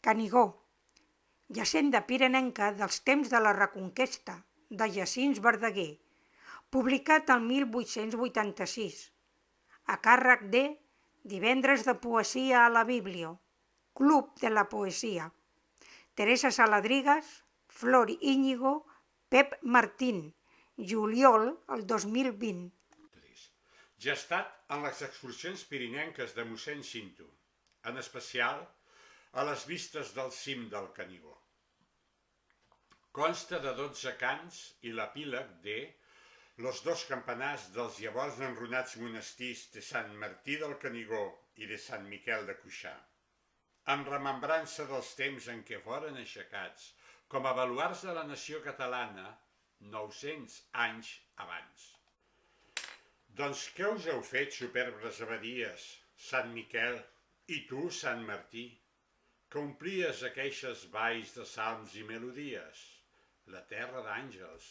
Canigó, llegenda pirinenca dels temps de la Reconquesta, de Jacint Verdaguer, publicat el 1886, a càrrec de Divendres de Poesia a la Bíblia, Club de la Poesia, Teresa Saladrigas, Flor Íñigo, Pep Martín, juliol el 2020. Gestat en les excursions pirinenques de mossèn Cinto, en especial a les vistes del cim del Canigó. Consta de 12 cants i l'epíleg de los dos campanars dels llavors enrunats monestirs de Sant Martí del Canigó i de Sant Miquel de Cuixà, amb remembrança dels temps en què foren aixecats com a baluards de la nació catalana 900 anys abans. Doncs què us heu fet, superbes abadies, Sant Miquel, i tu, Sant Martí, que omplies aqueixes valls de salms i melodies, la terra d'àngels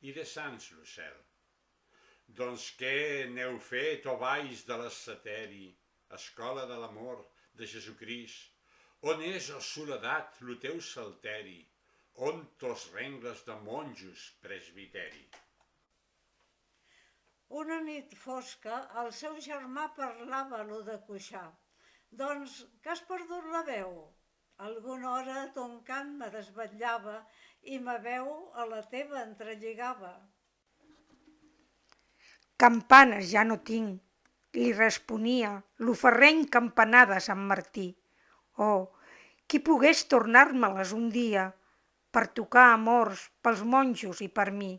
i de sants lo cel? Doncs què n'heu fet, o valls de l'esateri, escola de l'amor de Jesucrist, on és, o soledat, lo teu salteri, on tos rengles de monjos presbiteri? Una nit fosca, el seu germà parlava-lo de Cuixà. Doncs, que has perdut la veu? Alguna hora ton cant me desvetllava i ma veu a la teva entrelligava. Campanes ja no tinc, li responia l'oferreny campanar de Sant Martí. Oh, qui pogués tornar-me-les un dia per tocar amors pels monjos i per mi.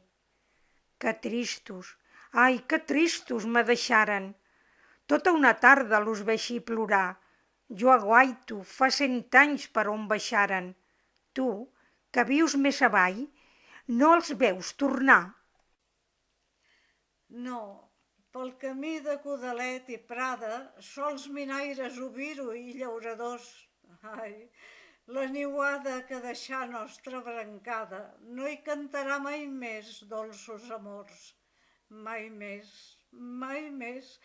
Que tristos, ai, que tristos me deixaren. Tota una tarda los veixi plorar. Jo aguaito, fa 100 anys per on baixaren. Tu, que vius més avall, no els veus tornar? No, pel camí de Codalet i Prada, sols minaires Oviro i llauradors. Ai, la niuada que deixà nostra brancada no hi cantarà mai més dolços amors. Mai més, mai més.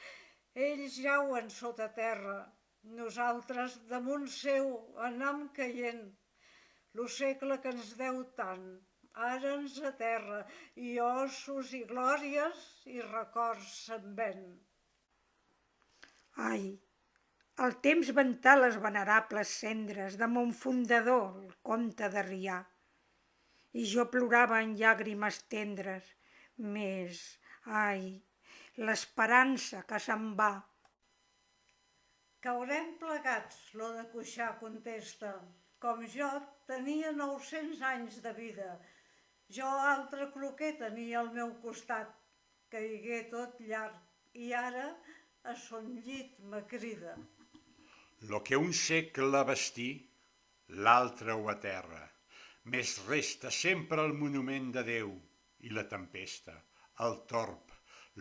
Ells jauen sota terra, nosaltres damunt seu anam caient. Lo segle que ens deu tant, ara ens aterra, i ossos i glòries i records se'n ven. Ai, el temps ventà les venerables cendres de mon fundador, el comte de Rià, i jo plorava en llàgrimes tendres, més, ai, l'esperança que se'n va. Caurem plegats, lo de Cuixà contesta. Com jo tenia 900 anys de vida, jo altre cloquer tenia al meu costat, caigué tot llarg, i ara a son llit me crida. Lo que un segle bastí, l'altre ho aterra, més resta sempre el monument de Déu i la tempesta, el torb,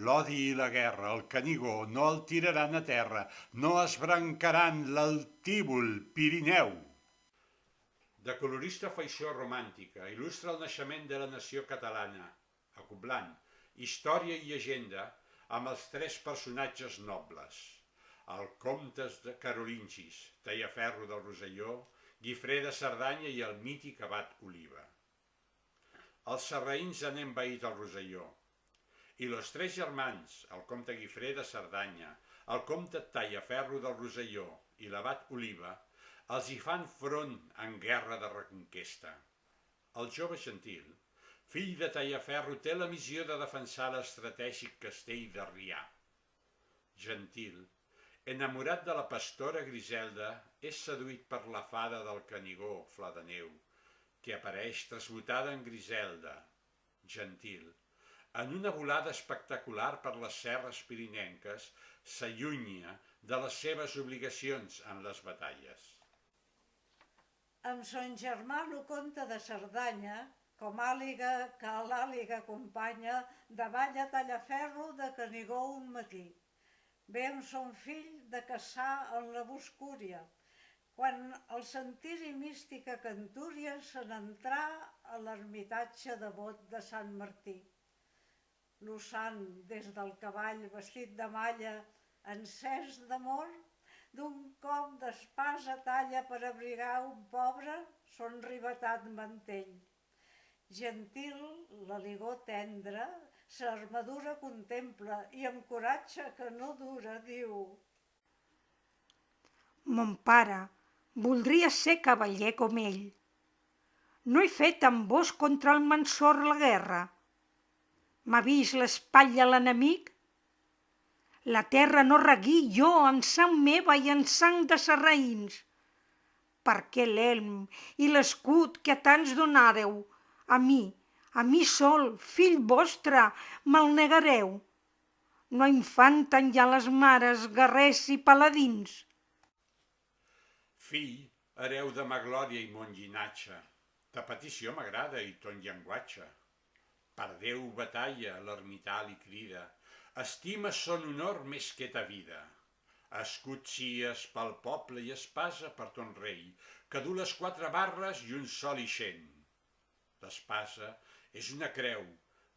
l'odi i la guerra, el Canigó, no el tiraran a terra, no esbrancaran l'altívol Pirineu. De colorista feició romàntica, il·lustra el naixement de la nació catalana, acoblant història i llegenda amb els 3 personatges nobles, el comtes de Carolingis, Tallaferro del Rosselló, Guifré de Cerdanya i el mític abat Oliva. Els sarraïns han envaït el Rosselló, i los 3 germans, el comte Guifré de Cerdanya, el comte Tallaferro del Rosselló i l'abat Oliva, els hi fan front en guerra de reconquesta. El jove Gentil, fill de Tallaferro, té la missió de defensar l'estratègic castell de Rià. Gentil, enamorat de la pastora Griselda, és seduït per la fada del Canigó, Flor de Neu, que apareix trasbotada en Griselda. Gentil, en una volada espectacular per les serres pirinenques, s'allunya de les seves obligacions en les batalles. Amb son germà lo comte de Cerdanya, com àliga que a l'àliga acompanya, davalla Tallaferro de Canigó un matí. Ve amb son fill de caçar en la Boscúria, quan el sentir-hi mística cantúria se n'entrà a l'ermitatge devot de Sant Martí. Lo sant, des del cavall vestit de malla, encès d'amor, d'un cop d'espasa talla per abrigar un pobre son ribetat mantell. Gentil, l'aligó tendre, sa armadura contempla i amb coratge que no dura diu: Mon pare voldria ser cavaller com ell. No he fet amb vos contra el Mansor la guerra. M'ha vist l'espatlla l'enemic? La terra no reguí jo en sang meva i en sang de sarraïns. Per què l'elm i l'escut que a tants donàreu, a mi sol, fill vostre, me'l negareu? No infanten ja les mares, guerrers i paladins. Fill, hereu de ma glòria i mon llinatge, ta petició m'agrada i ton llenguatge. Per Déu batalla, l'ermità li crida, estima son honor més que ta vida. Escut sies pel poble i espasa per ton rei, que du les 4 barres i un sol ixent. L'espasa és una creu,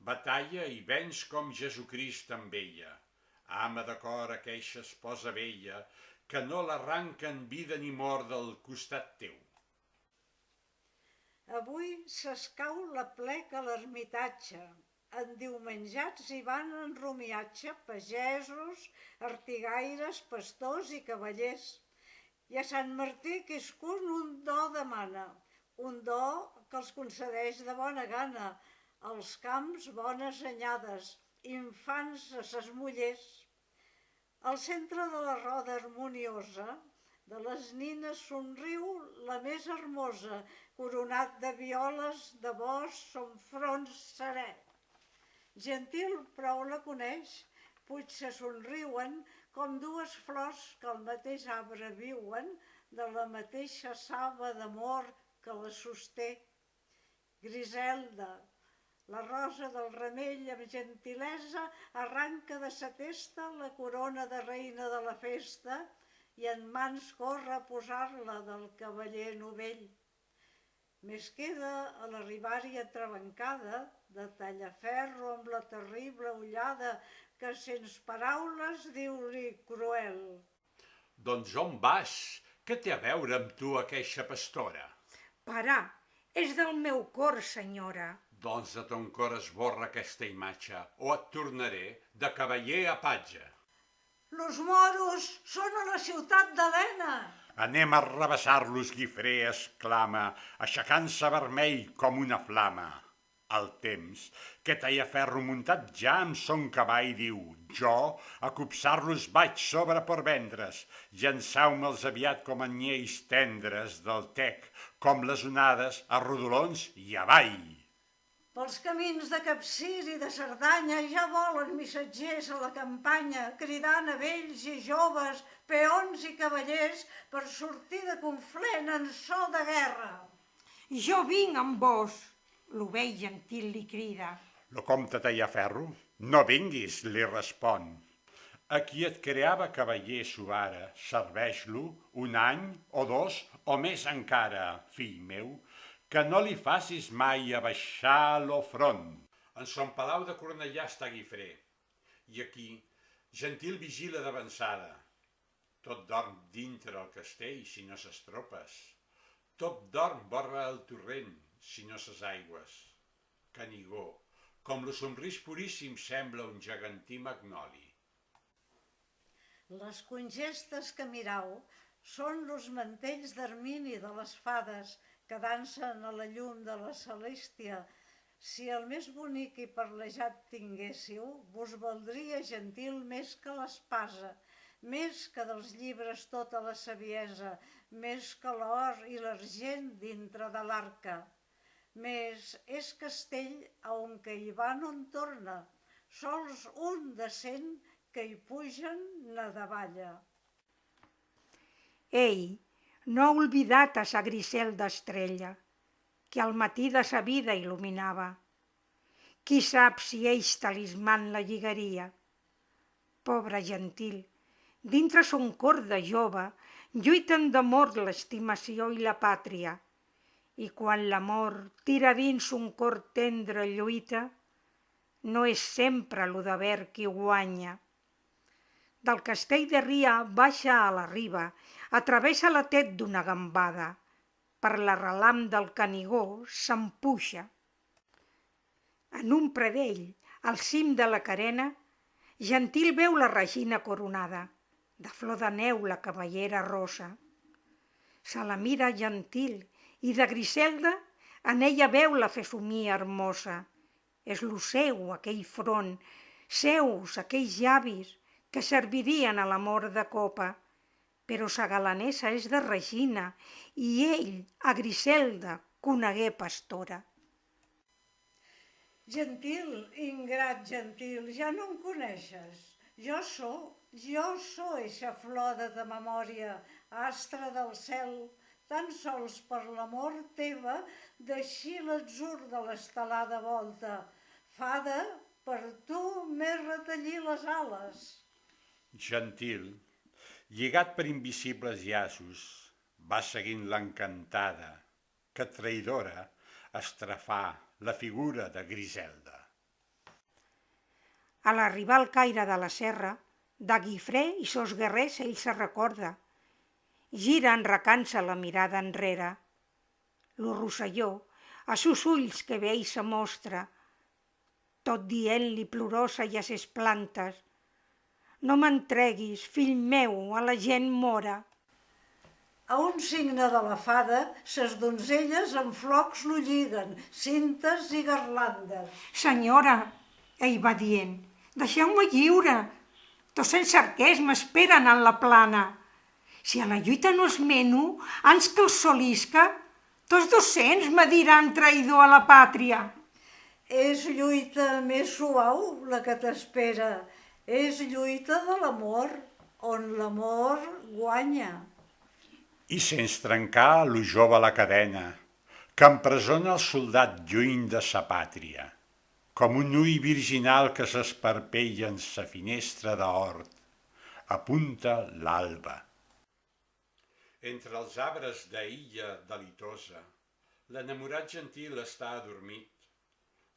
batalla i venç com Jesucrist amb ella. Ama de cor aqueixa esposa vella, que no l'arranquen vida ni mort del costat teu. Avui s'escau la plec a l'ermitatge. Endiumenjats hi van en romiatge pagesos, artigaires, pastors i cavallers. I a Sant Martí quiscun un do demana, un do que els concedeix de bona gana, als camps bones anyades, infants a ses mullers. Al centre de la roda harmoniosa, de les nines somriu la més hermosa, coronat de violes, de bosc, son front serè. Gentil prou la coneix, puig se somriuen com 2 flors que al mateix arbre viuen, de la mateixa saba d'amor que la sosté. Griselda, la rosa del remei amb gentilesa arranca de sa testa la corona de reina de la festa i en mans corre a posar-la del cavaller novell. Més queda a l'arribar-hi entrebancada de tallaferro amb la terrible ullada que sens paraules diu-li cruel. Doncs on vas? Què té a veure amb tu aqueixa pastora? Pare, és del meu cor, senyora. Doncs de ton cor esborra aquesta imatge, o et tornaré de cavaller a patge. Los moros són a la ciutat d'Helena. Anem a rebassar-los, Guifré exclama, aixecant-se vermell com una flama. El temps, que Tallaferro muntat ja amb son cavall diu, jo a copsar-los vaig sobre per vendre's, llançau-me'ls aviat com anyells tendres del tec, com les onades a rodolons i avall. Pels camins de Capcir i de Cerdanya ja volen missatgers a la campanya, cridant a vells i joves, peons i cavallers, per sortir de Conflent en so de guerra. Jo vinc amb vos, l'ovell gentil li crida. Lo comte Tallaferro, no vinguis, li respon. A qui et creava cavaller subara, serveix-lo 1 any o 2 o més encara, fill meu, que no li facis mai abaixar lo front. En son palau de Cornellà està Guifré, i aquí gentil vigila d'avançada. Tot dorm dintre el castell, si no ses tropes. Tot dorm vora el torrent, si no ses aigües. Canigó, com lo somrís puríssim sembla un gegantí magnoli. Les congestes que mirau són los mantells d'ermini de les fades que dansen a la llum de la celèstia. Si el més bonic i parlejat tinguéssiu, vos valdria gentil més que l'espasa, més que dels llibres tota la saviesa, més que l'or i l'argent dintre de l'arca. Més és castell a on que hi va no en torna, sols un de 100 que hi pugen na davalla. Ei, no ha oblidat a sa Griselda estrella, que al matí de sa vida il·luminava. Qui sap si ells talisman la lligaria? Pobre gentil, dintre son cor de jove lluiten d'amor l'estimació i la pàtria, i quan l'amor tira dins un cor tendre lluita, no és sempre lo de ver qui guanya. Del castell de Ria baixa a la riba, travessa la tet d'una gambada. Per l'arrelam del Canigó s'empuixa. En un pradell, al cim de la carena, Gentil veu la Regina coronada, de flor de neu la cavallera rosa. Se la mira Gentil i de Griselda en ella veu la fesomia hermosa. És lo seu aquell front, seus aquells llavis que servirien a l'amor de copa, però sa galanessa és de Regina i ell a Griselda conegué pastora. Gentil, ingrat gentil, ja no em coneixes. Jo sóc eixa flor de ta memòria, astre del cel, tan sols per l'amor teva deixi l'atzur de l'estelada volta. Fada, per tu m'he retallit les ales. Gentil, lligat per invisibles llaços, va seguint l'encantada, que traïdora estrafà la figura de Griselda. A l'arribar al caire de la serra, de Guifré i sos guerrers ell se recorda. Gira enrecant-se la mirada enrere. Lo Rosselló, a sus ulls que vell se mostra, tot dient-li plorosa i a ses plantes: no m'entreguis, fill meu, a la gent mora. A un signe de la fada, ses donzelles amb flocs lo lliguen, cintes i garlandes. Senyora, ell va dient, deixeu-me lliure. Tots sense arquers m'esperen en la plana. Si a la lluita no es meno, ans que el solisca, tots 200 me diran traïdor a la pàtria. És lluita més suau la que t'espera. És lluita de l'amor, on l'amor guanya. I sens trencar lo jove la cadena, que empresona el soldat lluny de sa pàtria, com un ull virginal que s'esparpella en sa finestra d'hort, apunta l'alba. Entre els arbres d'illa delitosa, l'enamorat gentil està adormit.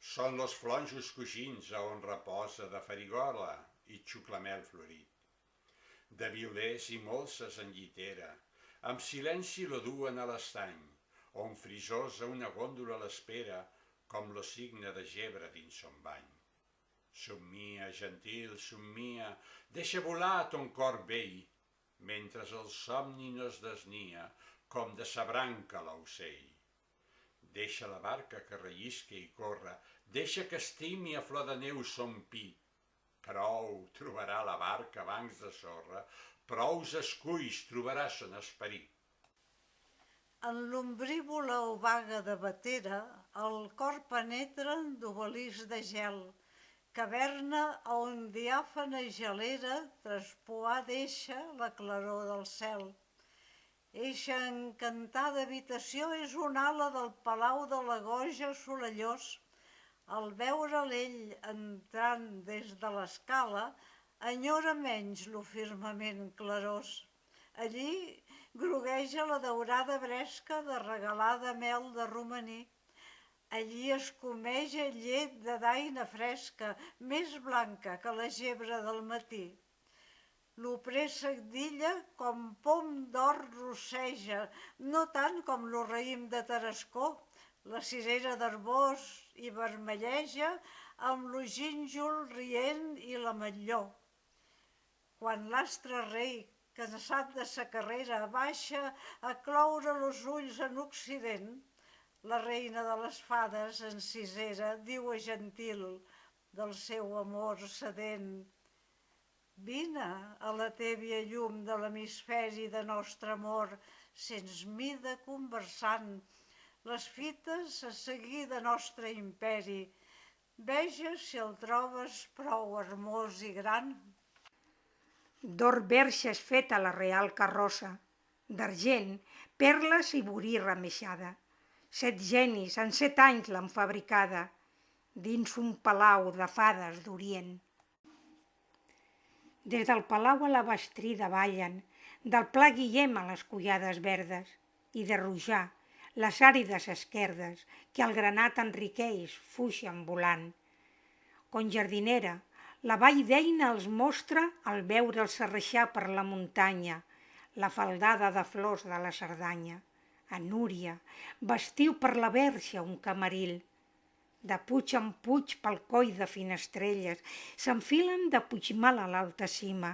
Són los flonjos coixins a on reposa de farigola i xuclamel florit. De violers i molses en llitera, amb silenci lo duen a l'estany, on frisosa una gòndola l'espera, com lo signe de gebre dins son bany. Somnia, gentil, somnia, deixa volar ton cor vell, mentre el somni no es desnia, com de sa branca l'aucell. Deixa la barca que rellisca i corre, deixa que estimi a flor de neu son pit. Prou trobarà la barca abans de sorra, prous esculls trobarà son esperit. En l'ombrívola obaga de batera, el cor penetra d'obelis de gel, caverna on diàfana gelera traspoar deixa la claror del cel. Eixa encantada habitació és una ala del palau de la Goja Solellós. Al veure'l ell entrant des de l'escala, enyora menys lo firmament clarós. Allí grogueja la daurada bresca de regalada mel de romaní. Allí escumeja llet de daina fresca, més blanca que la gebre del matí. Lo préssec d'illa com pom d'or rosseja, no tant com lo raïm de Tarascó. La cirera d'Arbós i vermelleja amb lo gínjol rient i l'ametlló. Quan l'astre rei, cansat de sa carrera, baixa a cloure los ulls en occident, la reina de les fades, encisera, diu a Gentil, del seu amor sedent: vine a la tèbia llum de l'hemisferi de nostre amor, sens mida conversant, les fites a seguir de nostre imperi. Veja si el trobes prou hermós i gran. D'or verge és feta la real carrossa, d'argent, perles i borí remeixada. 7 genis en 7 anys l'han fabricada, dins un palau de fades d'Orient. Des del palau a la Bastrida ballen, del Pla Guillem a les collades verdes, i de Rojà, les àrides esquerdes, que el granat enriqueix, fuixen volant. Con jardinera, La vall d'Eina els mostra al veure'l serreixar per la muntanya, la faldada de flors de la Cerdanya. A Núria vestiu per la Verge un camaril. De puig en puig pel coll de Finestrelles s'enfilen de Puigmal a l'alta cima.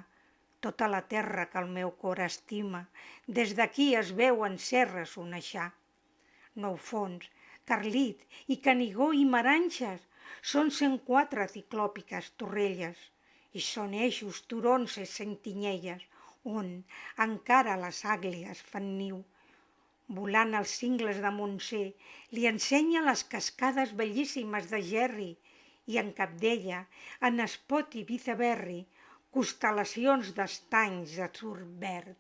Tota la terra que el meu cor estima, des d'aquí es veuen serres oneixar. Nou Fons, Carlit i Canigó i Maranges són 104 ciclòpiques torrelles i són eixos, turons i sentinelles on encara les àguiles fan niu. Volant als cingles de Montsè li ensenya les cascades bellíssimes de Gerri i en cap d'ella, en Espot i Viceberri, constel·lacions d'estanys d'atzur verd.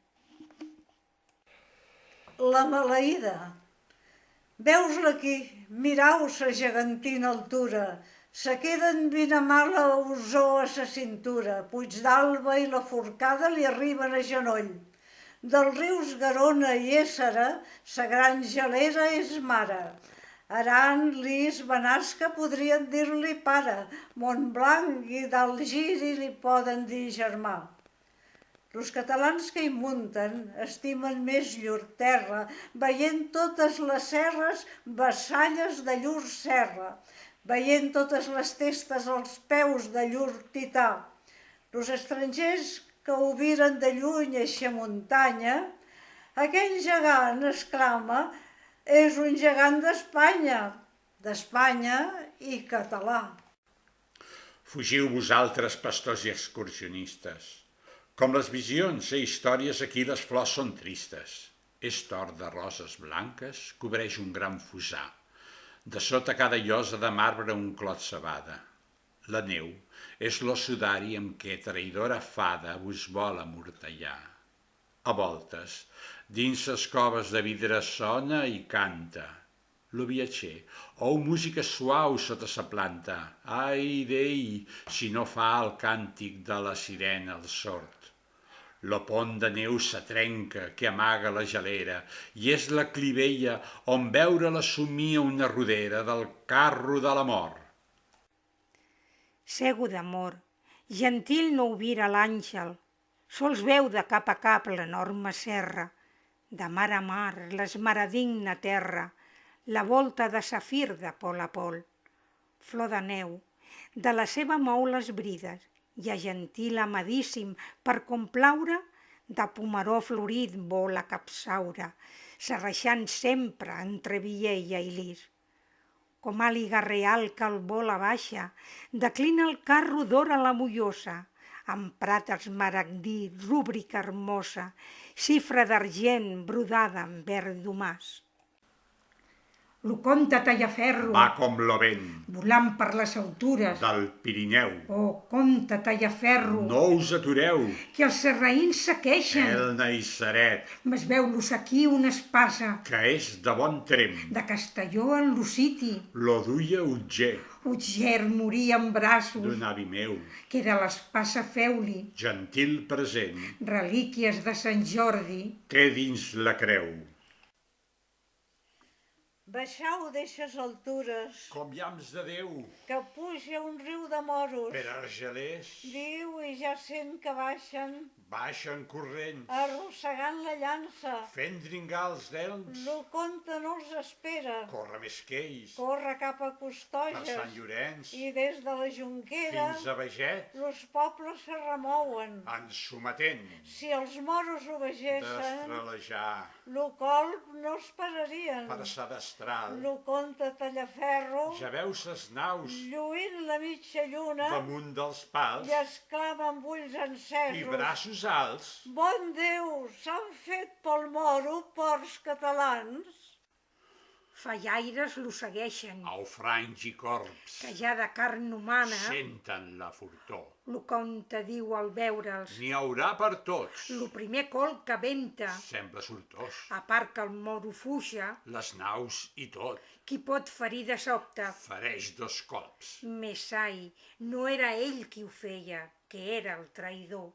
La maleïda. Veus-la aquí, mirau sa gegantina altura, se queden Vinamala, Osó a sa cintura, Puigdàlber i la Forcada li arriben a genoll. Dels rius Garona i Éssera, sa gran gelera és mare. Aran, Lis, Benasca podrien dir-li pare, Montblanc i d'Algiri li poden dir germà. Los catalans que hi munten estimen més llur terra, veient totes les serres vassalles de llur serra, veient totes les testes als peus de llur tità. Los estrangers que ho viren de lluny eixa muntanya, aquell gegant, exclama, és un gegant d'Espanya i català. Fugiu vosaltres, pastors i excursionistes. Com les visions i històries, aquí les flors són tristes. És tort de roses blanques, cobreix un gran fossar. De sota cada llosa de marbre un clot cebada. La neu és l'os sudari amb què traïdora fada vos vol amortallar. A voltes, dins ses coves de vidre sona i canta. Lo viatger ou música suau sota sa planta. Ai d'ell, si no fa el càntic de la sirena al sord. Lo pont de neu s'atrenca que amaga la gelera i és la clivella on veure-la somia una rodera del carro de la mort. Cego d'amor, gentil no ho vira l'àngel, sols veu de cap a cap l'enorme serra, de mar a mar l'esmaradigna terra, la volta de safir de pol a pol. Flor de neu, de la seva mou les brides, i a gentil amadíssim per complaure, de pomeró florit vol a capsaure, serreixant sempre entre Viella i Lis. Com àliga real que el vol abaixa, declina el carro d'or a la Mollosa, amb prat esmaragdí, rúbrica hermosa, xifra d'argent brodada en verd domàs. Lo comte Tallaferro, Va com lo vent volant per les altures. del Pirineu. Oh, comte Tallaferro, No us atureu, que els serraïns s'aqueixen. el naixeret, Mas veu-los aquí una espasa, que és de bon trem. de Castelló en Luciti. Lo duia Utger, Utger moria en braços, d'un avi meu, que de l'espasa feu-li gentil present, relíquies de Sant Jordi. té dins la creu. Baixau d'eixes altures, Com llams de Déu, que puja un riu de moros. per argelers, Diu i ja sent que baixen corrents, arrossegant la llança. fent dringar els delms, Lo comte no els espera, corre més que ells, corre cap a per Costoges Sant Llorenç, i des de la Jonquera fins a Beget, los pobles se remouen. ens sometent Si els moros ho vegessin, d'estrelejar, lo colp no esperarien. per sedestral. Lo comte Tallaferro, Ja veus ses naus lluint la mitja lluna, damunt dels pals i exclama amb ulls i encesos: braços alts. Bon Déu, s'han fet pel moro porcs catalans? Fallaires lo segueixen, Aufranys i corbs que ja de carn humana, senten la fortor. lo comte diu al veure'ls, N'hi haurà per tots. lo primer col que venta, Sembla sortós. a part que el moro fuja, Les naus i tot. qui pot ferir de sobte? Fereix 2 colps. Més ai, no era ell qui ho feia, que era el traïdor.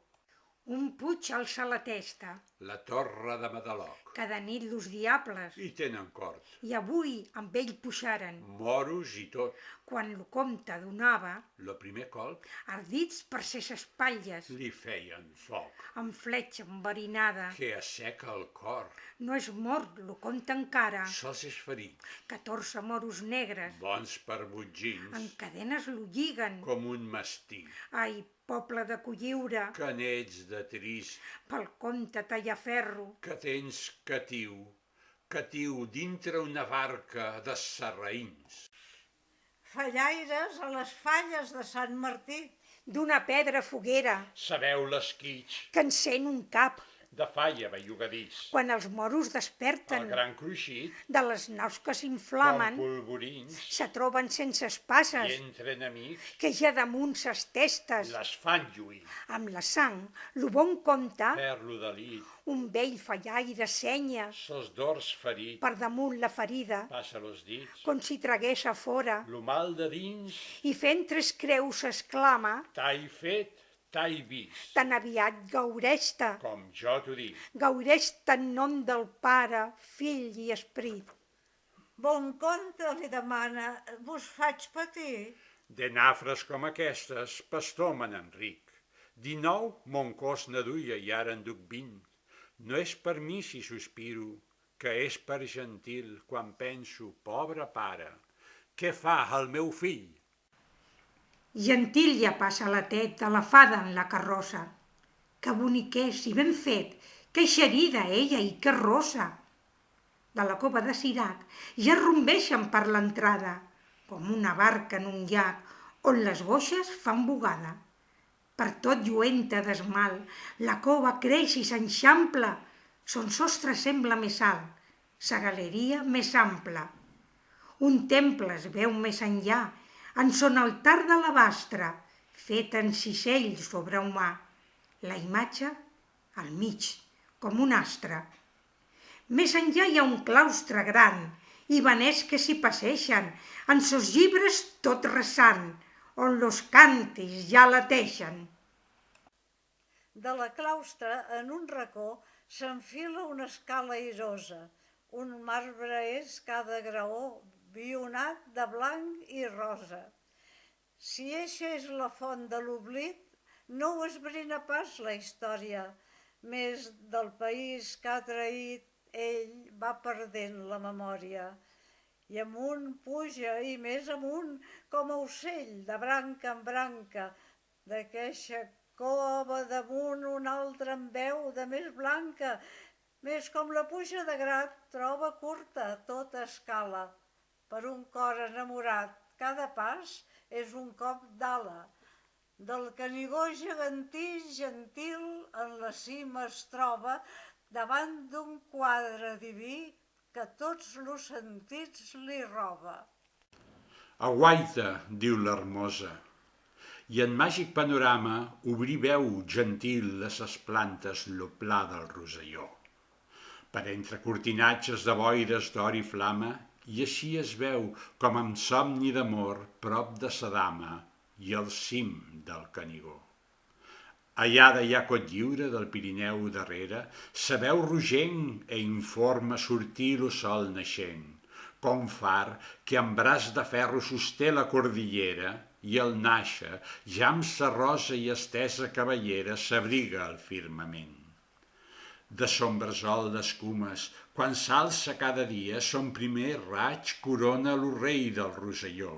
Un puig alça la testa, la torre de Madaloc. Cada nit los diables, I tenen cort, i avui amb ell puixaren. moros i tot. Quan lo comte donava, Lo primer colp ardits per ses espatlles, li feien foc, amb fletxa enverinada. que asseca el cor. No és mort lo comte encara, Sols és ferit, 14 moros negres, bons per en botgins, cadenes lo lliguen. com un mastí. Ai, poble de Colliure, Que n'ets de trist, pel comte Tallaferro, que tens catiu dintre una barca de sarraïns. Fallaires a les falles de Sant Martí. d'una pedra foguera Sabeu l'esquitx que encén un cap de falla bellugadís, quan els moros el desperten gran cruixit, de les naus que com s'inflamen, polvorins, se troben sense i espasses, entre enemics que ja damunt ses testes, les fan lluir. amb la sang, lo bon compte, Per-lo delit, un vell fallaire senya sos dors ferit, per damunt la ferida, passa los dits, com si tragués a fora, lo mal de dins, i fent 3 creus s'exclama, t'hai fet, t'hai vist, tan aviat gaureix-te, com jo t'ho dic. gaureix-te en nom del Pare, Fill i Esperit. Bon compte li demana, vos faig patir? De nafres com aquestes, pastor mon Enric. 19 mon cos ne duia i ara en duc 20. No és per mi si sospiro, que és per gentil quan penso, pobre pare, què fa el meu fill? Gentil ja passa la tet de la fada en la carrossa. Que bonic és i ben fet, que eixerida ella i que rossa. De la cova de Sirac ja rumbeixen per l'entrada, com una barca en un llac on les boixes fan bugada. Per tot lluenta d'esmal, la cova creix i s'enxampla, son sostre sembla més alt, sa galeria més ampla. Un temple es veu més enllà, en son altar d'alabastre, fet en cisell sobrehumà, la imatge al mig, com un astre. Més enllà hi ha un claustre gran, i beners que s'hi passeixen, en sos llibres tot resant, on los càntics ja lateixen. De la claustre, en un racó, s'enfila una escala airosa. Un marbre és cada graó, vionat de blanc i rosa. Si eixa és la font de l'oblit, no ho esbrina pas la història, més del país que ha traït ell va perdent la memòria. I amunt puja i més amunt, com a ocell de branca en branca, d'aqueixa cova damunt un altre en veu de més blanca, més com la puja de Grat troba curta tota escala. Per un cor enamorat, cada pas és un cop d'ala. Del Canigó gegantí gentil en la cima es troba davant d'un quadre diví que tots los sentits li roba. Aguaita, diu l'hermosa, i en màgic panorama obrir veu gentil de ses plantes lo pla del Rosselló. Per entre cortinatges de boires d'or i flama, i així es veu com amb somni d'amor prop de sa dama i al cim del Canigó. Allà hi ha Cotlliure del Pirineu darrere, se veu rogenc i informa sortir lo sol naixent, com far que amb braç de ferro sosté la cordillera i al nàixer, ja amb sa rosa i estesa cabellera s'abriga al firmament. De son bressol d'escumes, quan s'alça cada dia, son primer raig corona lo rei del Rosselló.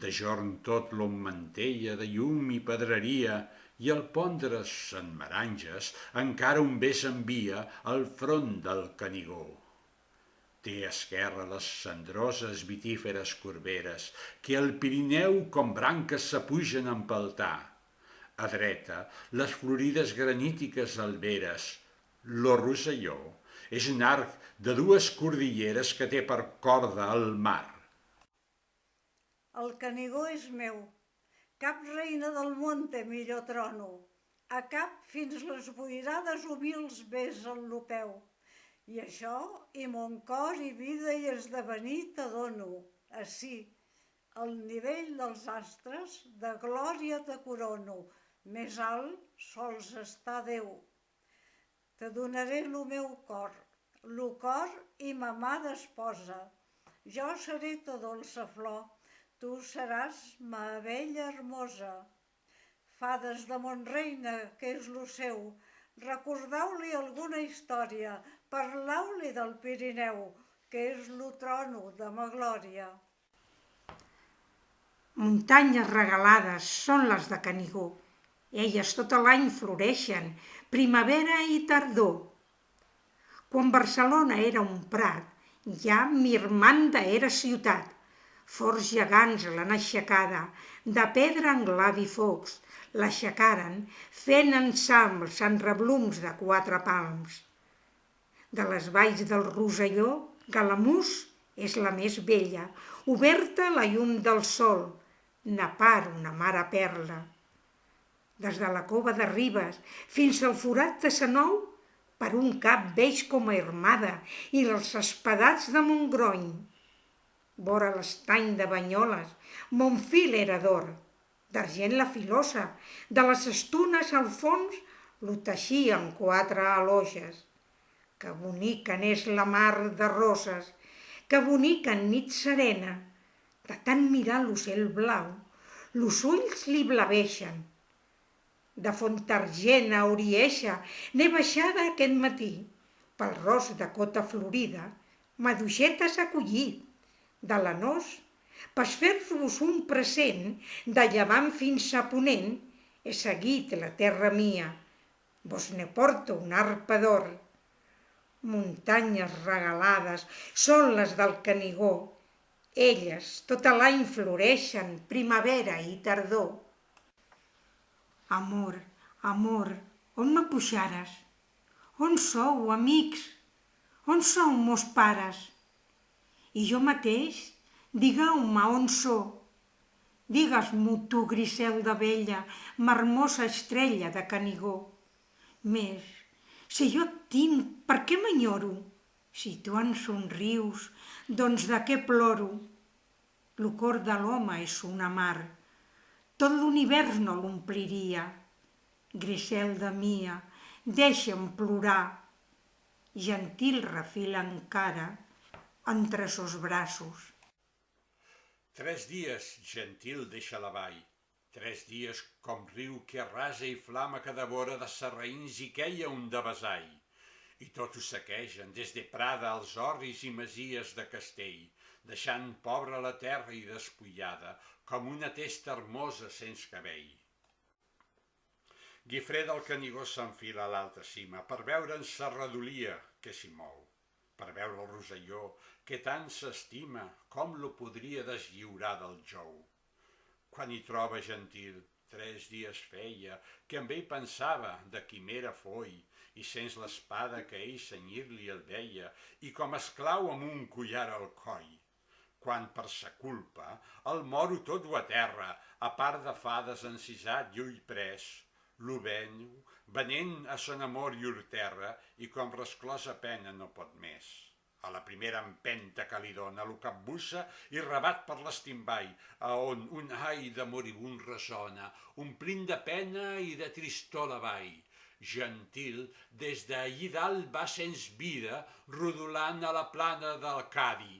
De jorn tot lo mantella de llum i pedreria, i al pondre se'n meranges encara un bé s'envia al front del Canigó. Té a esquerra les cendroses vitíferes corberes, que al Pirineu com branques s'apugen a empeltar. A dreta, les florides granítiques alberes. Lo Rosselló és un arc de 2 cordilleres que té per corda al mar. El Canigó és meu, cap reina del món té millor trono, a cap fins les boirades humils ves en lo peu. I això, i mon cor i vida i esdevenir t'adono, ací, al nivell dels astres, de glòria te corono, més alt sols està Déu. te donaré lo meu cor, lo cor i ma mà d'esposa. Jo seré ta dolça flor, tu seràs ma abella hermosa. Fades de Montreina, que és lo seu, recordeu-li alguna història, parleu-li del Pirineu, que és lo trono de ma glòria. Muntanyes regalades són les de Canigó. Elles tot l'any floreixen, primavera i tardor. Quan Barcelona era un prat, ja Mirmanda era ciutat. Forts gegants l'han aixecada, de pedra englava i focs, l'aixecaren fent ensambles en reblums de 4 palms. De les valls del Rosselló, Galamús és la més bella, oberta la llum del sol, Napar una mare perla. Des de la cova de Ribes fins al forat de Senou, per un cap veix com a Armada i els espadats de Montgrony. Vora l'estany de Banyoles, Montfil era d'or, d'argent la filosa, de les estunes al fons lo teixien 4 aloges. Que bonica n'és la mar de roses, que bonica en nit serena, de tant mirar l'ocell blau, los ulls li blaveixen. De Fontargent a Orieixa n'he baixada aquest matí, pel ros de cota florida, maduixetes ha collit, de l'anós, per fer-vos un present, de llevant fins a ponent, he seguit la terra mia, vos ne porto una arpa d'or. Muntanyes regalades són les del Canigó. Elles tot l'any floreixen, primavera i tardor. Amor, amor, on me puixares? On sou, amics? On sou mos pares? I jo mateix, digueu-me on sou. Digues-m'ho tu, grisel d'abella, marmosa estrella de Canigó. Més, si jo et tinc, per què m'enyoro? Si tu en somrius, doncs de què ploro? Lo cor de l'home és una mar, tot l'univers no l'ompliria. Griselda mia, deixa'm plorar. Gentil refil encara entre sos braços. 3 dies, gentil, deixa la vall. 3 dies com riu que arrasa i flama que devora de sarraïns i queia un de besall. I tot ho saquegen, des de Prada als orris i masies de Castell, deixant pobra la terra i despullada, com una testa hermosa sense cabell. Guifré del Canigó s'enfila a l'alta cima, per veure en Serradolia, que s'hi mou, per veure el Rosselló, que tant s'estima, com lo podria deslliurar del jou. Quan hi troba gentil, 3 dies feia, que amb ell pensava, de quimera foi, i sents l'espada que ell senyir-li el veia, i com esclau amb un collar al coll. Quan per sa culpa el moro tot ho aterra, a part de fades encisat i ull pres, lo venyo, venent a son amor llur terra, i com resclosa pena no pot més. A la primera empenta que li dona, lo capbussa i rebat per l'estimball, a on un ai de moribund ressona, omplint de pena i de tristor la vall. Gentil, des d'allí dalt va sens vida, rodolant a la plana del Cadi.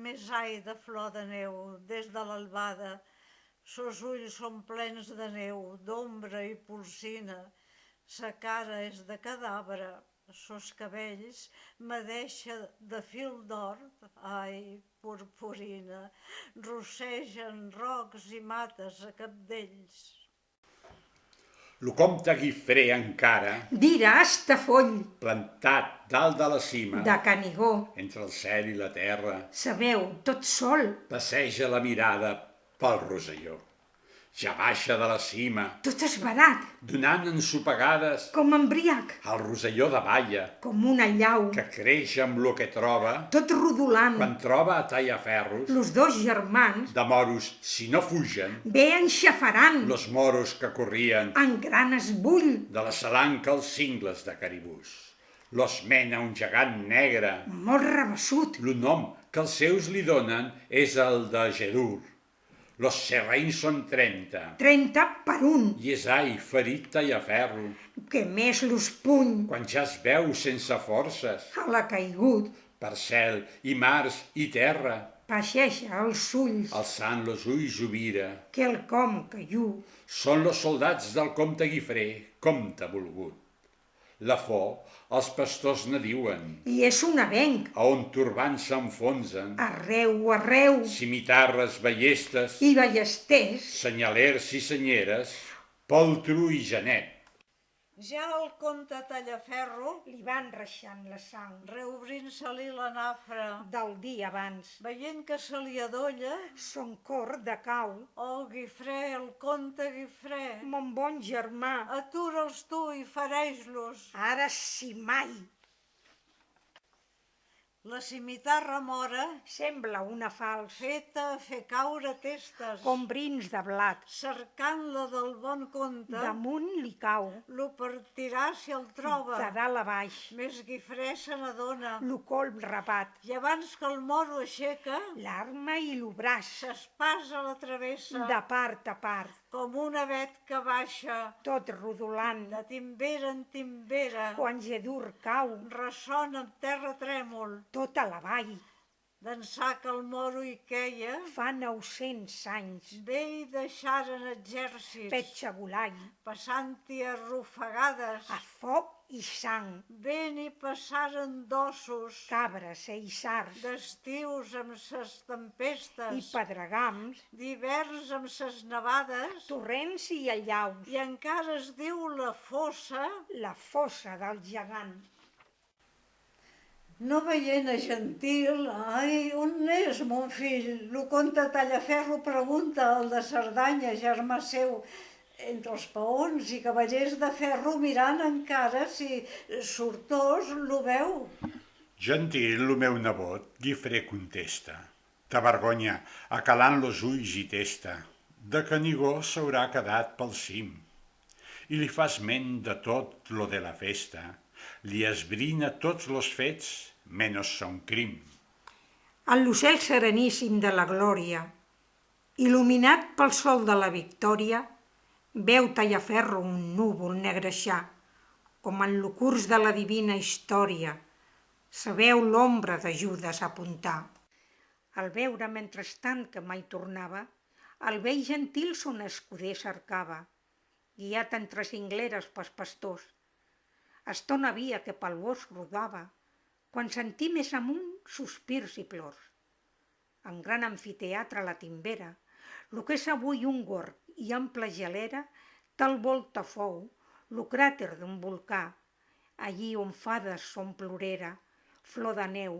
Més ai de flor de neu, des de l'albada, sos ulls són plens de neu, d'ombra i polsina, sa cara és de cadàver, sos cabells me deixa de fil d'or, ai, purpurina, rossegen rocs i mates a capdells. Lo comte Guifré encara, Dirà Estafoll, plantat dalt de la cima, de Canigó, entre el cel i la terra, sabeu, tot sol, passeja la mirada pel Rosselló. Ja baixa de la cima, tot esverat, donant ensopegades com embriac, al Rosselló de Baia, com una llau, que creix amb lo que troba, tot rodolant. quan troba a Tallaferros, Los 2 germans de moros, si no fugen, ve enxafarant, los moros que corrien en gran esbull, de la salanca als cingles de Caribús. Los mena un gegant negre. molt rabassut, Lo nom que els seus li donen és el de Gedur. Los serrains són 30. 30 per un, I és ferit Tallaferro, que més los puny quan ja es veu sense forces, a la caigut, per cel i mars i terra, passeja els ulls, alçant los ulls ho vira. quelcom que llu, Són los soldats del comte Guifré, comte volgut. La fo, els pastors ne diuen, i és un avenc, a on turbants s'enfonsen, arreu, cimitarres, ballestes, i ballesters, senyalers i senyeres, poltro i genet. Ja el comte Tallaferro, li van reixant la sang reobrint-se-li la nafra, del dia abans. veient que se li adolla, Son cor de cau, oh Guifré, el comte Guifré, mon bon germà, atura'ls tu i fereix-los. ara si mai. La cimitarra mora, Sembla una falç, feta a fer caure testes, com brins de blat, cercant-la del bon comte, damunt li cau, lo partirà si el troba. de dalt a baix, Més Guifré se n'adona, lo colp rapat, i abans que el moro aixeca, l'arma i lo braç, s'espasa la travessa, de part a part, com un avet que baixa, tot rodolant, de timbera en timbera, quan Gedur cau, ressona en terra trèmol, tot a la vall, d'ençà que el moro hi queia, fa 900 anys, bé hi deixaren exèrcits, petxagolai, passant-hi arrofegades, a foc i sang, bé n'hi passaren d'ossos, cabres e issars, d'estius amb ses i tempestes, pedregams, d'hiverns amb ses nevades, torrents i allaus, i encara es diu la fossa. la fossa del gegant. No veient a Gentil, ai, on és mon fill? Lo comte Tallaferro pregunta al de Cerdanya, germà seu, entre els paons i cavallers de ferro mirant encara si sortós lo veu. Gentil, lo meu nebot, Guifré contesta. Ta vergonya, acalant los ulls i testa, de Canigó s'haurà quedat pel cim. I li fa esment de tot lo de la festa, li esbrina tots los fets, menys son crim. En l'ocel sereníssim de la glòria, il·luminat pel sol de la victòria, veu Tallaferro un núvol negreixar, com en lo curs de la divina història, se veu l'ombra de Judes apuntar. Al veure mentrestant que mai tornava, el vell Gentil son escuder cercava, guiat entre cingleres pels pastors. Estona havia que pel bosc rodava, quan sentí més amunt sospirs i plors. En gran amfiteatre la timbera, lo que és avui un gorg i ampla gelera, tal volta fou, lo cràter d'un volcà, allí on fades són plorera, flor de neu,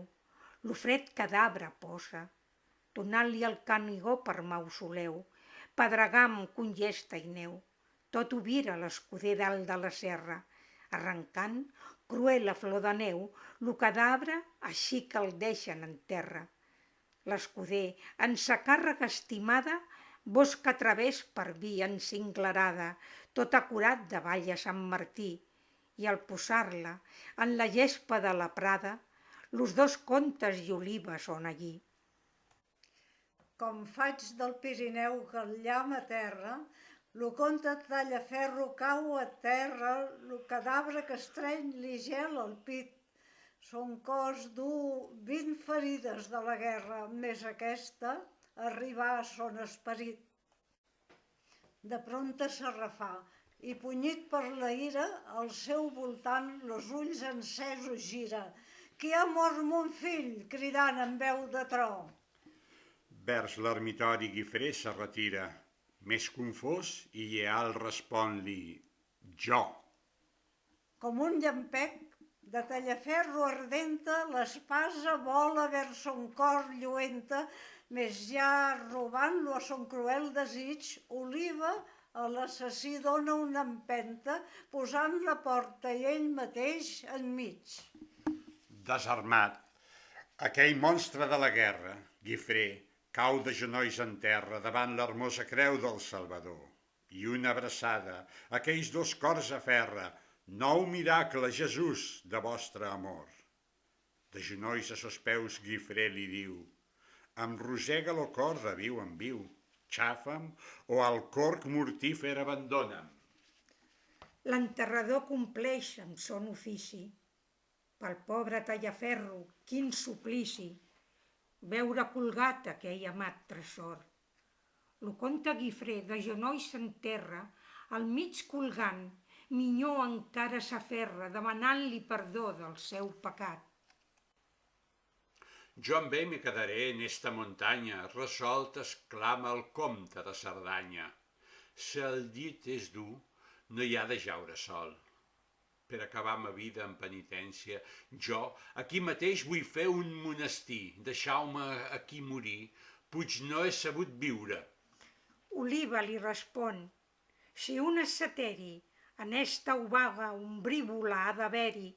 lo fred cadavre posa, donant-li el Canigó per mausoleu, pedregam, congesta i neu, tot ho vira l'escuder dalt de la serra, arrencant, cruel la flor de neu, lo cadavre així que el deixen en terra. L'escuder, en sa càrrega estimada, bosc a través per via encinglerada, tot acurat de vall a Sant Martí, i al posar-la en la gespa de la prada, los dos contes i olives són allí. Com faig del Pirineu que el llamp a terra, lo comte Tallaferro cau a terra, lo cadavre que estreny li gel al pit. Son cos du 20 ferides de la guerra, més aquesta arribar a son esperit. De prompte s'arrafà, i punyit per la ira, al seu voltant los ulls encesos gira. Qui ha mort mon fill? Cridant amb veu de tro. Vers l'ermitori Guifré se retira, més confós i lleal respon-li, jo. Com un llampec, de Tallaferro ardenta, l'espasa vola vers son cor lluenta, més ja robant-lo a son cruel desig, Oliva a l'assassí dona una empenta, posant la porta i ell mateix enmig. Desarmat, aquell monstre de la guerra, Guifré, cau de genolls en terra davant l'hermosa creu del Salvador. I una abraçada, aquells dos cors a ferra, nou miracle, Jesús, de vostre amor. De genolls a sos peus Guifré li diu, em rosega lo cor de viu en viu, xafa'm, o al corc mortífer abandona'm. L'enterrador compleix amb son ofici. Pel pobre Tallaferro, quin suplici! Veure colgat aquell amat tresor. Lo comte Guifré de genolls s'enterra, al mig colgant, Minyó encara s'aferra, demanant-li perdó del seu pecat. Jo amb ell me quedaré en esta muntanya, resolt exclama el comte de Cerdanya. Si el llit és dur, no hi ha de jaure sol. Per acabar ma vida en penitència, jo aquí mateix vull fer un monestir, deixau-me aquí morir, puig no he sabut viure. Oliva li respon, si un asseteri, en esta obaga ombrívola ha d'haver-hi,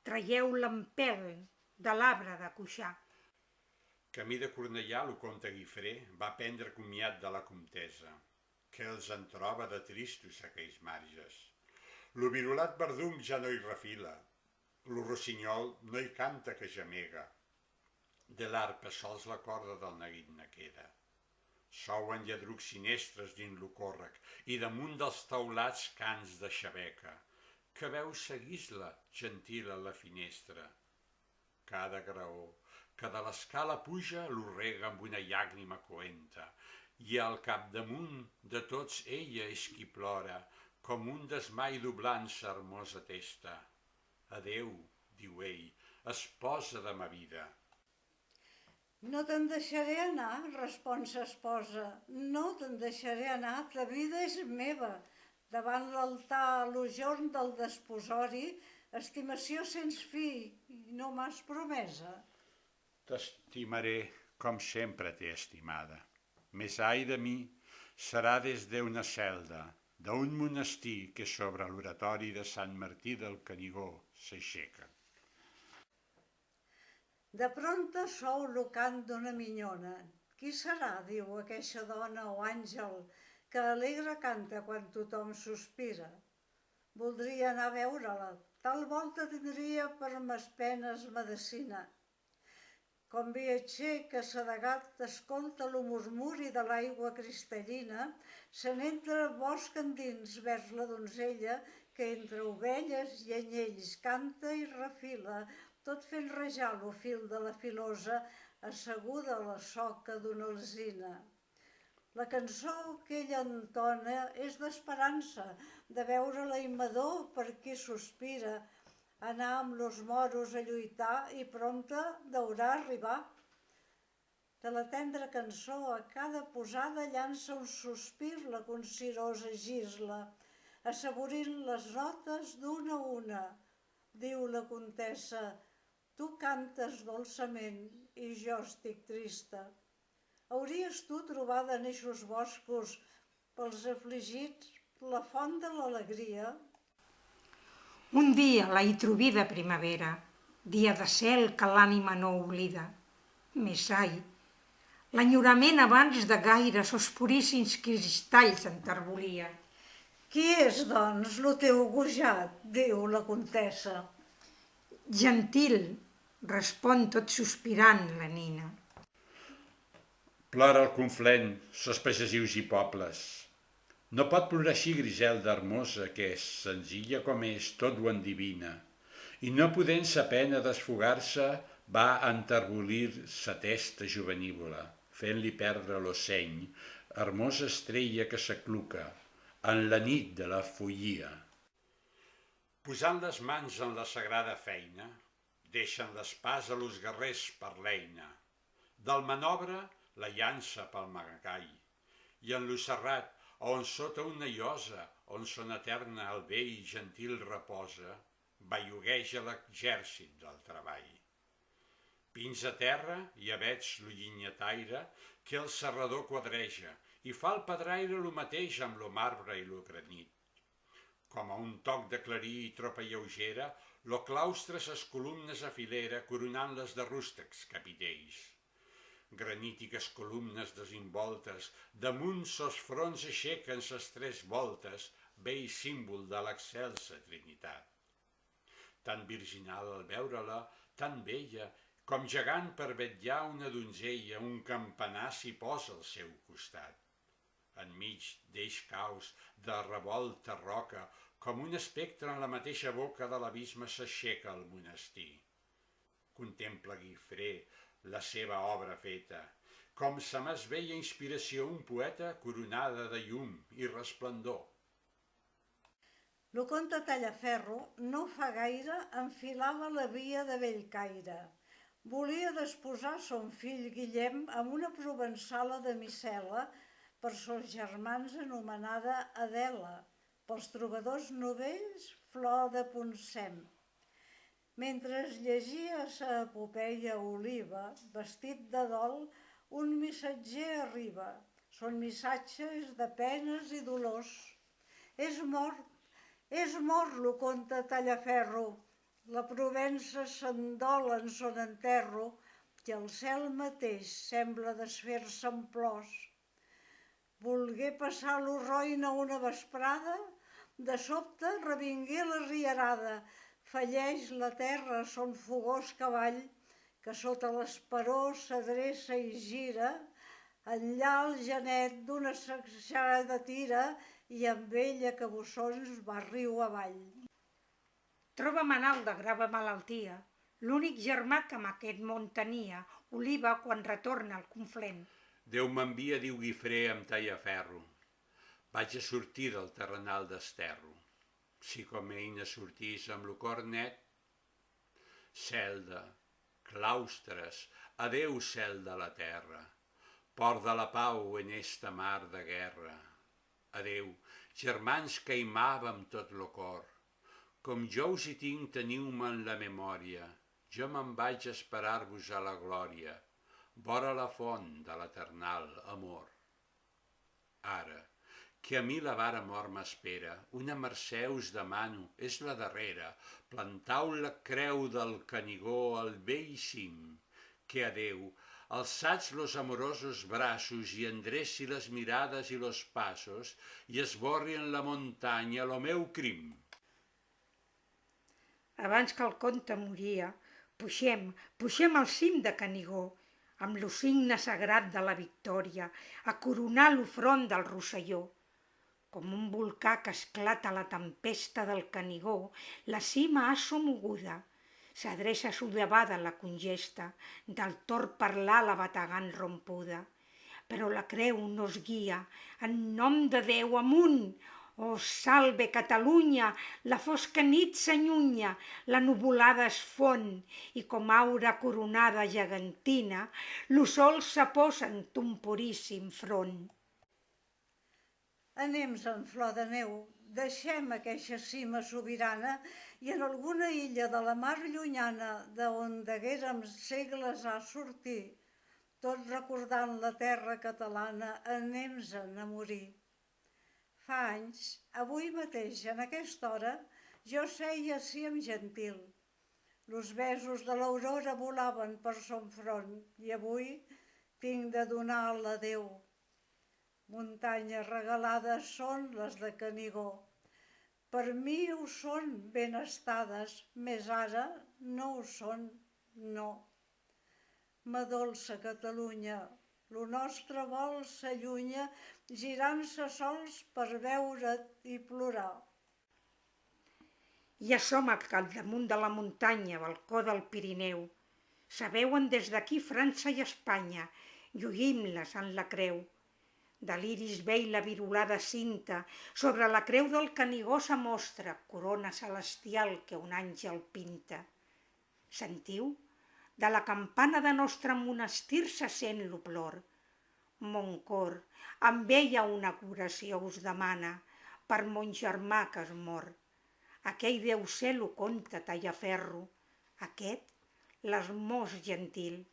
traieu l'empel de l'arbre de Cuixà. Camí de Cornellà, el comte Guifré va prendre comiat de la comtessa, que els en troba de tristos aquells marges. Lo virulat verdum ja no hi refila, lo rossinyol no hi canta que gemega. De l'arpa sols la corda del neguit ne queda. Souen lladrucs sinestres dins lo còrrec i damunt dels taulats cants de xabeca. Que veu seguís-la, gentil a la finestra. Cada graó que de l'escala puja lo rega amb una llàgrima coenta i al capdamunt de tots ella és qui plora, com un desmai doblant sa hermosa testa. Adeu, diu ell, esposa de ma vida. No te'n deixaré anar, respon sa esposa, no te'n deixaré anar, la vida és meva. Davant l'altar a l'ujorn del desposori, estimació sens fi, i no m'has promesa. T'estimaré com sempre t'he estimada. Més ai de mi serà des d'una celda, d'un monestir que sobre l'oratori de Sant Martí del Canigó s'aixeca. De prompte sou lo cant d'una minyona. Qui serà, diu aqueixa dona o àngel, que alegre canta quan tothom sospira? Voldria anar a veure-la, tal volta tindria per mes penes medecina. Com viatger que sedegat escolta lo murmuri de l'aigua cristal·lina, se n'entra bosc endins vers la donzella que entre ovelles i anyells canta i refila, tot fent rajar lo fil de la filosa asseguda a la soca d'una alzina. La cançó que ella entona és d'esperança, de veure l'aimador per qui sospira, anar amb los moros a lluitar i prompte deurà arribar. De la tendra cançó a cada posada llança un sospir la consirosa gisla, assaborint les notes d'una a una. Diu la comtessa, tu cantes dolçament i jo estic trista. Hauries tu trobada en eixos boscos pels afligits la font de l'alegria? Un dia la hi trobí de primavera, dia de cel que l'ànima no oblida. Més ai, l'enyorament abans de gaire sos puríssims cristalls enterbolia. Qui és, doncs, lo teu gojat? Diu la comtessa. Gentil, respon tot sospirant la nina. Plora el Conflent, sos pagesius i pobles. No pot plorar així Griselda hermosa, que és senzilla com és, tot ho endivina, i no podent sa pena desfogar-se, va enterbolir sa testa juvenívola, fent-li perdre lo seny, hermosa estrella que s'acluca en la nit de la follia. Posant les mans en la sagrada feina, deixen l'espàs a los guerrers per l'eina. Del manobre, la llança pel magacall, i en lo serrat, on sota una llosa, on son eterna el vell gentil reposa, bellugueja l'exèrcit del treball. Pins a terra i avets lo llinyataire que el serrador quadreja i fa el pedraire lo mateix amb lo marbre i lo granit. Com a un toc de clarí i tropa lleugera, lo claustre ses columnes a filera coronant-les de rústecs capitells. Granítiques columnes desinvoltes, damunt sos fronts aixequen ses tres voltes, vell símbol de l'excelsa trinitat. Tan virginal al veure-la, tan bella, com gegant per vetllar una donzella, un campanar s'hi posa al seu costat. enmig d'eix caos, de revolta roca, com un espectre en la mateixa boca de l'abisme s'aixeca el monestir. Contempla Guifré la seva obra feta, com se m'es veia inspiració un poeta coronada de llum i resplendor. Lo comte Tallaferro no fa gaire enfilava la via de Bellcaire. Volia desposar son fill Guillem amb una provençala de Micela per sos germans anomenada Adela, pels trobadors novells Flor de Poncem. Mentre es llegia sa epopeia Oliva, vestit de dol, un missatger arriba. Són missatges de penes i dolors. És mort lo comte Tallaferro. La Provença s'endol en son enterro i el cel mateix sembla desfer-se en plors. Volgué passar l'Orroina una vesprada, de sobte revingué la rierada, falleix la terra son fogós cavall, que sota l'esperó s'adreça i gira, enllà el genet d'una sacsejada tira i amb ell a cabussons va riu avall. Troba Manal de grava malaltia, l'únic germà que amb aquest món tenia, Oliva quan retorna al Conflent. Déu m'envia, diu Guifré, amb Tallaferro. Vaig a sortir del terrenal d'Esterro. Si com eina sortís amb lo cor net, Celda, claustres, adeu cel de la terra, port de la pau en esta mar de guerra. Adeu, germans que aimàvem tot lo cor. Com jo us hi tinc, teniu-me en la memòria. Jo me'n vaig a esperar-vos a la glòria, vora la font de l'eternal amor. Ara, que a mi la vara mort m'espera, una mercè us demano, és la darrera, plantau la creu del Canigó al vell cim, que a Déu, alçats los amorosos braços i endreci les mirades i los passos i esborri en la muntanya lo meu crim. Abans que el comte moria, puixem al cim de Canigó, amb lo signe sagrat de la victòria, a coronar lo front del Rosselló. Com un volcà que esclata la tempesta del Canigó, la cima assomoguda, s'adreça sudavada la congesta, del tort parlar la bategant rompuda. Però la creu no es guia, en nom de Déu amunt! Oh, salve Catalunya, la fosca nit s'allunya, la nuvolada es fon, i com aura coronada gegantina, lo sol s'aposa en ton puríssim front. Anem en flor de neu, deixem aquesta cima sobirana i en alguna illa de la mar llunyana, d'on deguérem segles a sortir, tot recordant la terra catalana, anem-se'n a morir. Fa anys, avui mateix, en aquesta hora, jo seia ací amb gentil. Los besos de l'aurora volaven per son front i avui tinc de donar l'adeu. Muntanyes regalades són les de Canigó. Per mi ho són ben estades, més ara no ho són, no. M'adolça Catalunya, lo nostre vol s'allunya, girant-se sols per veure't i plorar. Ja som al capdamunt de la muntanya, balcó del Pirineu. Se veuen des d'aquí França i Espanya, lluïm-les en la creu. De l'iris vell la virolada cinta, sobre la creu del Canigó s'amostra, corona celestial que un àngel pinta. Sentiu? De la campana de nostre monestir se sent l'oplor. Mon cor, amb ella una oració us demana, per mon germà que es mor. Aquell deu ser lo comte Tallaferro, aquest l'esmós gentil.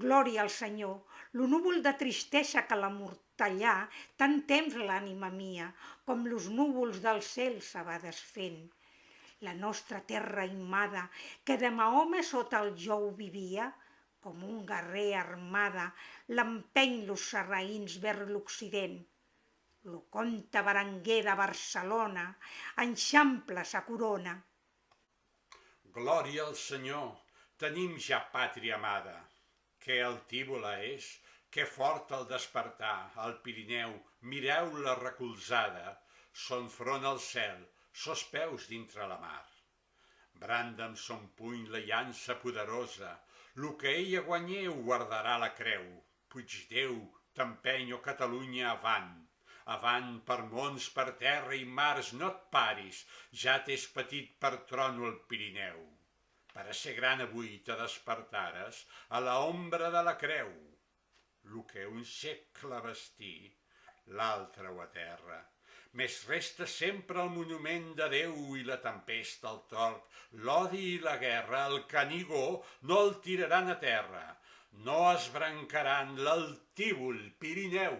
Glòria al Senyor, lo núvol de tristesa que l'amortallà tant temps l'ànima mia, com los núvols del cel se va desfent. La nostra terra immada, que de Mahoma sota el jou vivia, com un guerrer armada, l'empeny los sarraïns vers l'Occident. Lo comte Berenguer de Barcelona enxampla sa corona. Glòria al Senyor, tenim ja pàtria amada, que altívola és, Que fort el despertar, al Pirineu, mireu-la recolzada, son front al cel, sos peus dintre la mar. Branda amb son puny la llança poderosa, lo que ella guanyeu guardarà la creu. Puigdeu, t'empenyo Catalunya avant, avant per mons, per terra i mars, no et paris, ja t'és petit per trono el Pirineu. Per a ser gran avui te despertares a la ombra de la creu. Lo que un segle vestí, l'altre ho aterra. Més resta sempre el monument de Déu i la tempesta, el tort, l'odi i la guerra, el Canigó no el tiraran a terra, no esbrancaran l'altívol Pirineu.